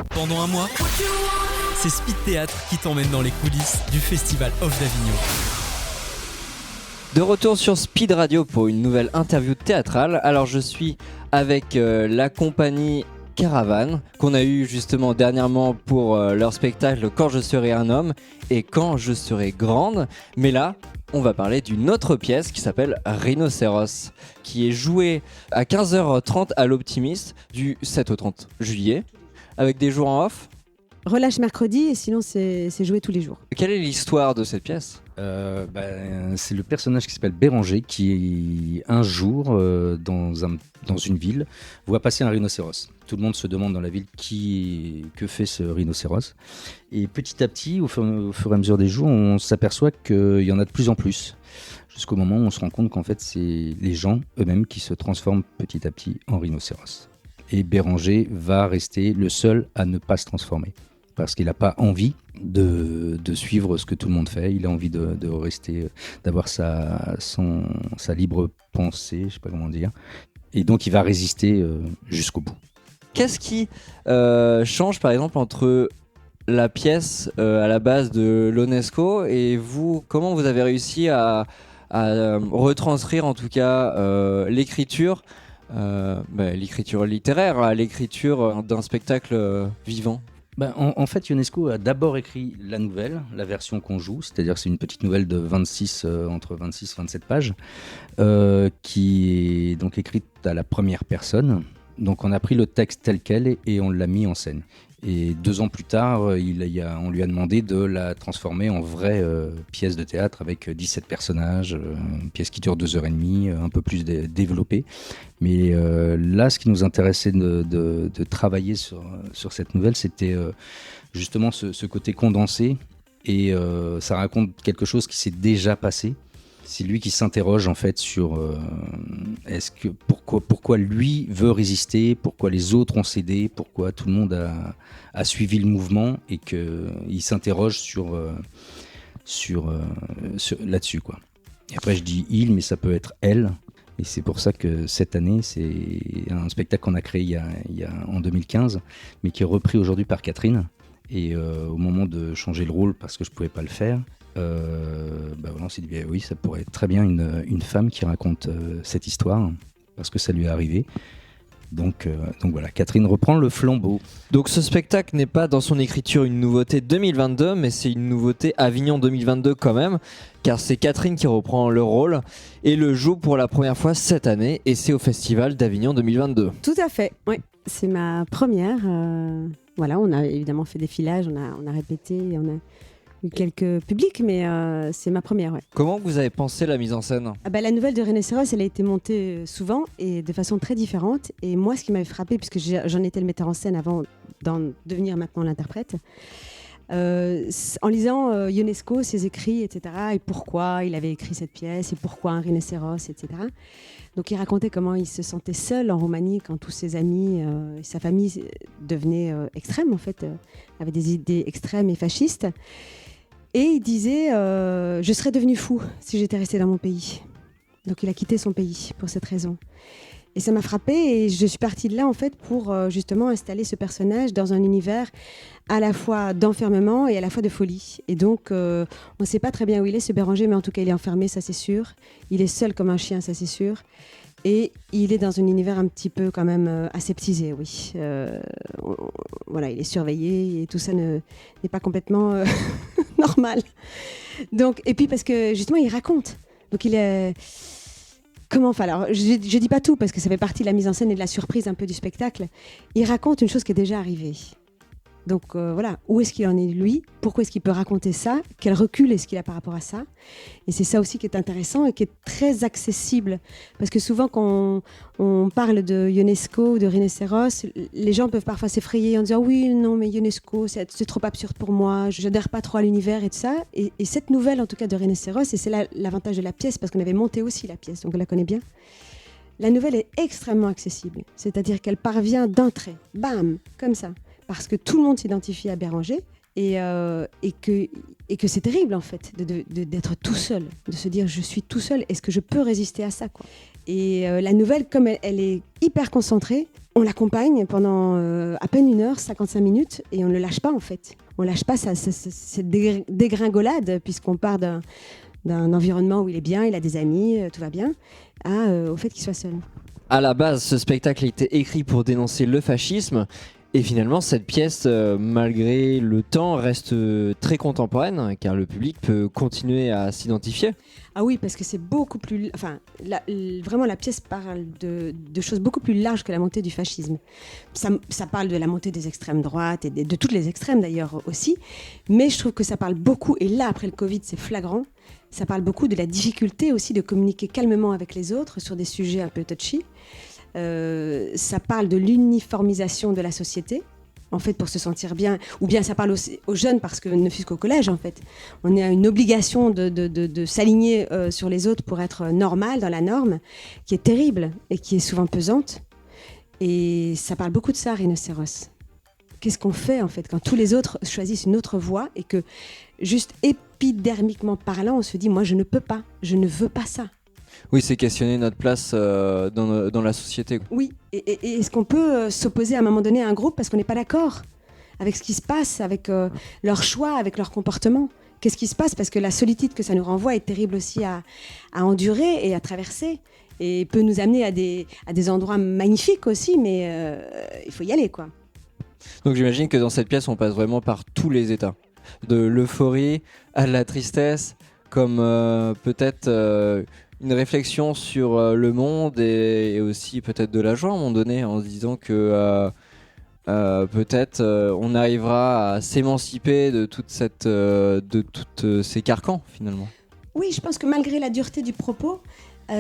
Pendant un mois, c'est Speed Théâtre qui t'emmène dans les coulisses du Festival Off d'Avignon. De retour sur Speed Radio pour une nouvelle interview théâtrale. Alors je suis avec la compagnie Caravane qu'on a eu justement dernièrement pour leur spectacle Quand je serai un homme et Quand je serai grande. Mais là, on va parler d'une autre pièce qui s'appelle Rhinocéros, qui est jouée à 15h30 à l'Optimiste du 7 au 30 juillet, avec des jours en off. Relâche mercredi et sinon c'est joué tous les jours. Quelle est l'histoire de cette pièce ? C'est le personnage qui s'appelle Béranger qui un jour dans une ville voit passer un rhinocéros. Tout le monde se demande dans la ville que fait ce rhinocéros, et petit à petit au fur et à mesure des jours on s'aperçoit qu'il y en a de plus en plus, jusqu'au moment où on se rend compte qu'en fait c'est les gens eux-mêmes qui se transforment petit à petit en rhinocéros, et Béranger va rester le seul à ne pas se transformer. Parce qu'il n'a pas envie de suivre ce que tout le monde fait. Il a envie de rester, d'avoir sa libre pensée, je ne sais pas comment dire. Et donc il va résister jusqu'au bout. Qu'est-ce qui change par exemple entre la pièce à la base de l'UNESCO et vous ? Comment vous avez réussi à retranscrire en tout cas l'écriture littéraire à l'écriture d'un spectacle vivant ? En fait, Ionesco a d'abord écrit la nouvelle, la version qu'on joue, c'est-à-dire c'est une petite nouvelle de entre 26 et 27 pages, qui est donc écrite à la première personne. Donc on a pris le texte tel quel et on l'a mis en scène. Et 2 ans plus tard, on lui a demandé de la transformer en vraie pièce de théâtre avec 17 personnages, une pièce qui dure 2h30, un peu plus développée. Mais là, ce qui nous intéressait de travailler sur cette nouvelle, c'était justement ce côté condensé. Et ça raconte quelque chose qui s'est déjà passé. C'est lui qui s'interroge en fait sur pourquoi lui veut résister, pourquoi les autres ont cédé, pourquoi tout le monde a suivi le mouvement, et qu'il s'interroge sur là-dessus, quoi. Et après je dis il, mais ça peut être elle, et c'est pour ça que cette année c'est un spectacle qu'on a créé il y a en 2015, mais qui est repris aujourd'hui par Catherine. Et au moment de changer le rôle, parce que je pouvais pas le faire, on s'est dit oui, ça pourrait être très bien une femme qui raconte cette histoire, parce que ça lui est arrivé. Donc voilà, Catherine reprend le flambeau. Donc ce spectacle n'est pas dans son écriture une nouveauté 2022, mais c'est une nouveauté Avignon 2022 quand même, car c'est Catherine qui reprend le rôle et le joue pour la première fois cette année, et c'est au Festival d'Avignon 2022. Tout à fait, oui. C'est ma première. Voilà, on a évidemment fait des filages, on a répété, on a eu quelques publics, mais c'est ma première, ouais. Comment vous avez pensé la mise en scène ? La nouvelle de Rhinocéros, elle a été montée souvent et de façon très différente. Et moi, ce qui m'avait frappé, puisque j'en étais le metteur en scène avant d'en devenir maintenant l'interprète, en lisant Ionesco, ses écrits, etc., et pourquoi il avait écrit cette pièce, et pourquoi un rhinocéros, etc. Donc il racontait comment il se sentait seul en Roumanie quand tous ses amis et sa famille devenaient extrêmes, en fait, avaient des idées extrêmes et fascistes. Et il disait je serais devenu fou si j'étais resté dans mon pays. Donc il a quitté son pays pour cette raison. Et ça m'a frappée, et je suis partie de là en fait pour justement installer ce personnage dans un univers à la fois d'enfermement et à la fois de folie. Et donc on ne sait pas très bien où il est, ce Béranger, mais en tout cas il est enfermé, ça c'est sûr. Il est seul comme un chien, ça c'est sûr. Et il est dans un univers un petit peu quand même aseptisé, oui. Voilà, il est surveillé et tout ça n'est pas complètement normal. Donc, et puis parce que justement il raconte. Donc il est... Alors, je dis pas tout parce que ça fait partie de la mise en scène et de la surprise un peu du spectacle. Il raconte une chose qui est déjà arrivée. Donc voilà, où est-ce qu'il en est lui ? Pourquoi est-ce qu'il peut raconter ça ? Quel recul est-ce qu'il a par rapport à ça ? Et c'est ça aussi qui est intéressant et qui est très accessible. Parce que souvent quand on parle de Ionesco ou de Rhinocéros, les gens peuvent parfois s'effrayer en disant « Oui, non, mais Ionesco, c'est trop absurde pour moi, je n'adhère pas trop à l'univers et tout ça. » Et cette nouvelle, en tout cas, de Rhinocéros, et c'est là l'avantage de la pièce, parce qu'on avait monté aussi la pièce, donc on la connaît bien. La nouvelle est extrêmement accessible. C'est-à-dire qu'elle parvient d'un trait, bam, comme ça. Parce que tout le monde s'identifie à Béranger et que c'est terrible en fait d'être tout seul, de se dire je suis tout seul, est-ce que je peux résister à ça, quoi. Et la nouvelle, comme elle est hyper concentrée, on l'accompagne pendant à peine 1 heure, 55 minutes, et on ne le lâche pas en fait. On ne lâche pas cette dégringolade, puisqu'on part d'un environnement où il est bien, il a des amis, tout va bien, au fait qu'il soit seul. À la base, ce spectacle était écrit pour dénoncer le fascisme. Et finalement, cette pièce, malgré le temps, reste très contemporaine, car le public peut continuer à s'identifier. Ah oui, parce que c'est beaucoup plus... Enfin, vraiment, la pièce parle de choses beaucoup plus larges que la montée du fascisme. Ça parle de la montée des extrêmes droites, et de toutes les extrêmes d'ailleurs aussi. Mais je trouve que ça parle beaucoup, et là, après le Covid, c'est flagrant, ça parle beaucoup de la difficulté aussi de communiquer calmement avec les autres sur des sujets un peu touchy. Ça parle de l'uniformisation de la société, en fait, pour se sentir bien, ou bien ça parle aussi aux jeunes, parce que ne fût-ce qu'au collège, en fait, on a une obligation de s'aligner sur les autres pour être normal dans la norme, qui est terrible et qui est souvent pesante. Et ça parle beaucoup de ça, Rhinocéros. Qu'est-ce qu'on fait, en fait, quand tous les autres choisissent une autre voie et que, juste épidermiquement parlant, on se dit, moi, je ne peux pas, je ne veux pas ça. Oui, c'est questionner notre place dans la société. Oui, et est-ce qu'on peut s'opposer à un moment donné à un groupe parce qu'on n'est pas d'accord avec ce qui se passe, avec leur choix, avec leur comportement? Qu'est-ce qui se passe? Parce que la solitude que ça nous renvoie est terrible aussi à endurer et à traverser, et peut nous amener à des endroits magnifiques aussi, mais il faut y aller, quoi. Donc j'imagine que dans cette pièce, on passe vraiment par tous les états. De l'euphorie à la tristesse, comme peut-être... une réflexion sur le monde et aussi peut-être de la joie à un moment donné, en se disant que peut-être on arrivera à s'émanciper de toutes ces carcans finalement. Oui, je pense que malgré la dureté du propos,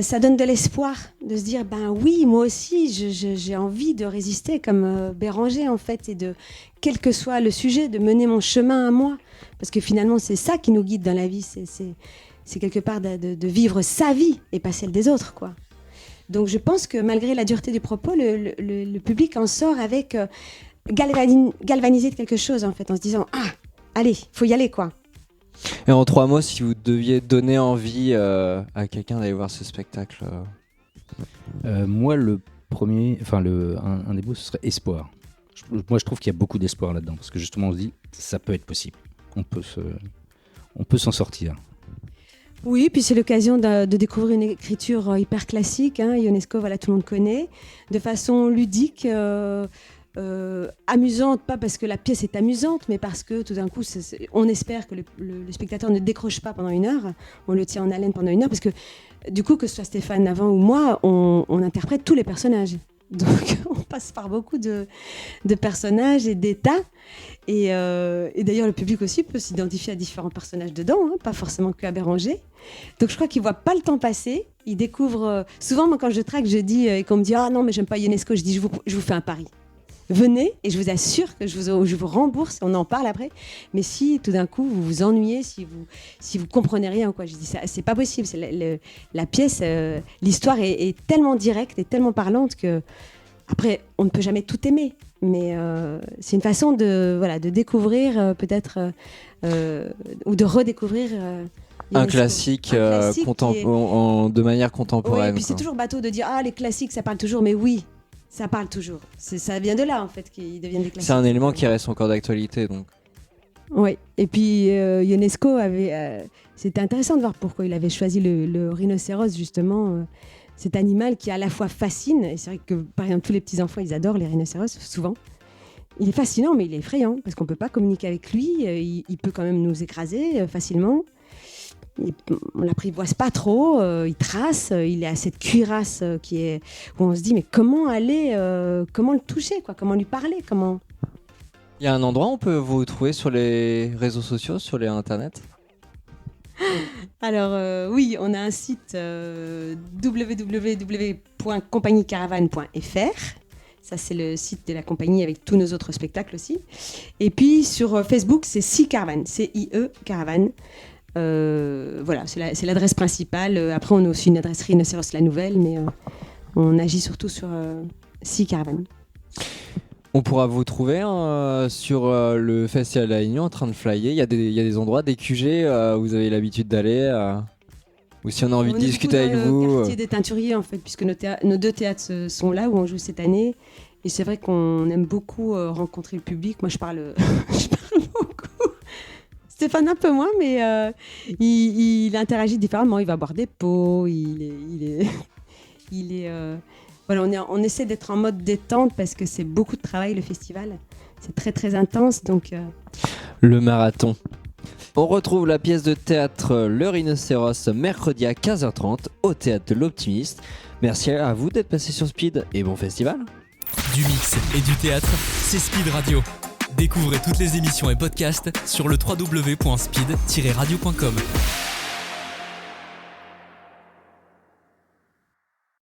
ça donne de l'espoir de se dire, ben oui, moi aussi j'ai envie de résister comme Béranger en fait, et de, quel que soit le sujet, de mener mon chemin à moi, parce que finalement c'est ça qui nous guide dans la vie, c'est quelque part de vivre sa vie et pas celle des autres, quoi. Donc je pense que malgré la dureté du propos, le public en sort avec galvanisé de quelque chose, en fait, en se disant, ah, allez, faut y aller, quoi. Et en 3 mots, si vous deviez donner envie à quelqu'un d'aller voir ce spectacle Moi, le premier, un des mots, ce serait espoir. Moi, je trouve qu'il y a beaucoup d'espoir là-dedans, parce que justement, on se dit, ça peut être possible. On peut s'en sortir. Oui, puis c'est l'occasion de découvrir une écriture hyper classique, hein, Ionesco, voilà, tout le monde connaît, de façon ludique, amusante, pas parce que la pièce est amusante, mais parce que tout d'un coup, on espère que le spectateur ne décroche pas pendant 1 heure, on le tient en haleine pendant 1 heure, parce que du coup, que ce soit Stéphane avant ou moi, on interprète tous les personnages. Donc on passe par beaucoup de personnages et d'états. Et d'ailleurs, le public aussi peut s'identifier à différents personnages dedans, hein, pas forcément qu'à Béranger. Donc je crois qu'il ne voit pas le temps passer. Il découvre... souvent, moi, quand je traque, je dis, et qu'on me dit « Ah non, mais j'aime pas Ionesco », je dis je vous fais un pari. Venez, et je vous assure que je vous rembourse, on en parle après. Mais si, tout d'un coup, vous vous ennuyez, si vous comprenez rien, quoi, je dis ça, c'est pas possible. La pièce, l'histoire est tellement directe et tellement parlante que... Après, on ne peut jamais tout aimer, mais c'est une façon de découvrir peut-être ou de redécouvrir un classique, de manière contemporaine. Oui, et puis c'est toujours bateau de dire ah les classiques ça parle toujours, mais oui, ça parle toujours. Ça vient de là en fait qu'ils deviennent des classiques. C'est un élément qui reste encore d'actualité donc. Oui, et puis Ionesco c'était intéressant de voir pourquoi il avait choisi le rhinocéros justement. Cet animal qui à la fois fascine, et c'est vrai que par exemple tous les petits-enfants ils adorent les rhinocéros, souvent. Il est fascinant mais il est effrayant, parce qu'on ne peut pas communiquer avec lui, il peut quand même nous écraser facilement. On ne l'apprivoise pas trop, il trace, il a cette cuirasse où on se dit mais comment le toucher, quoi, comment lui parler, comment... Il y a un endroit où on peut vous trouver sur les réseaux sociaux, sur les internets? Alors oui, on a un site www.compagniecaravane.fr. Ça, c'est le site de la compagnie avec tous nos autres spectacles aussi. Et puis sur Facebook, c'est CIE Caravane, C-I-E Caravane. Voilà, c'est l'adresse principale. Après, on a aussi une adresse Rhinocéros la Nouvelle, mais on agit surtout sur CIE Caravane. On pourra vous trouver sur le Festival d'Avignon en train de flyer. Il y a des endroits, des QG où vous avez l'habitude d'aller Ou si on a envie de est discuter beaucoup avec dans le vous. quartier des Teinturiers, en fait, puisque nos 2 théâtres sont là où on joue cette année. Et c'est vrai qu'on aime beaucoup rencontrer le public. Moi, je parle beaucoup. Stéphane un peu moins, mais il interagit différemment. Il va boire des pots. Voilà, on essaie d'être en mode détente parce que c'est beaucoup de travail, le festival. C'est très, très intense. Donc, Le marathon. On retrouve la pièce de théâtre Le Rhinocéros mercredi à 15h30 au Théâtre de l'Optimiste. Merci à vous d'être passé sur Speed et bon festival. Du mix et du théâtre, c'est Speed Radio. Découvrez toutes les émissions et podcasts sur le www.speed-radio.com.